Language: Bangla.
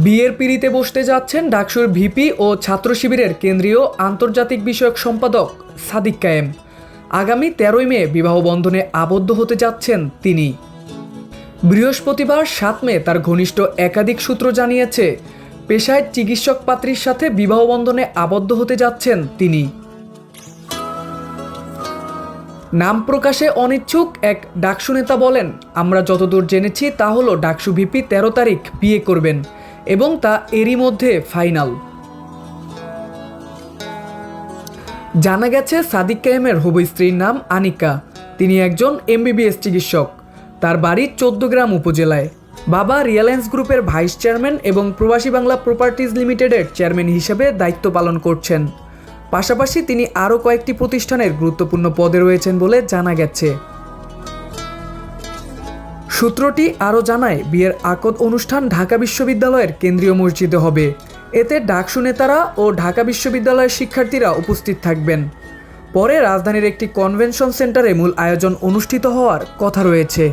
বিয়ের পিঁড়িতে বসতে যাচ্ছেন ডাকসুর ভিপি ও ছাত্র শিবিরের কেন্দ্রীয় আন্তর্জাতিক বিষয়ক সম্পাদক সাদিক কায়েম। আগামী 13ই মে বিবাহ বন্ধনে আবদ্ধ হতে যাচ্ছেন তিনি। বৃহস্পতিবার 7 মে তার ঘনিষ্ঠ একাধিক সূত্র জানিয়েছে, পেশায় চিকিৎসক পাত্রীর সাথে বিবাহ বন্ধনে আবদ্ধ হতে যাচ্ছেন তিনি। নাম প্রকাশে অনিচ্ছুক এক ডাকসু নেতা বলেন, আমরা যতদূর জেনেছি তা হলো ডাকসু ভিপি 13 তারিখ বিয়ে করবেন এবং তা এরই মধ্যে ফাইনাল। জানা গেছে সাদিক কায়েমের হবু স্ত্রীর নাম আনিকা। তিনি একজন এমবিবিএস চিকিৎসক। তার বাড়ি 14গ্রাম উপজেলায়। বাবা রিলায়েন্স গ্রুপের ভাইস চেয়ারম্যান এবং প্রবাসী বাংলা প্রপার্টিজ লিমিটেডের চেয়ারম্যান হিসেবে দায়িত্ব পালন করছেন। পাশাপাশি তিনি আরও কয়েকটি প্রতিষ্ঠানের গুরুত্বপূর্ণ পদে রয়েছেন বলে জানা গেছে। সূত্রটি আরও জানায়, বিয়ের আকদ অনুষ্ঠান ঢাকা বিশ্ববিদ্যালয়ের কেন্দ্রীয় মসজিদে হবে। এতে ডাকসু নেতারা ও ঢাকা বিশ্ববিদ্যালয়ের শিক্ষার্থীরা উপস্থিত থাকবেন। পরে রাজধানীর একটি কনভেনশন সেন্টারে মূল আয়োজন অনুষ্ঠিত হওয়ার কথা রয়েছে।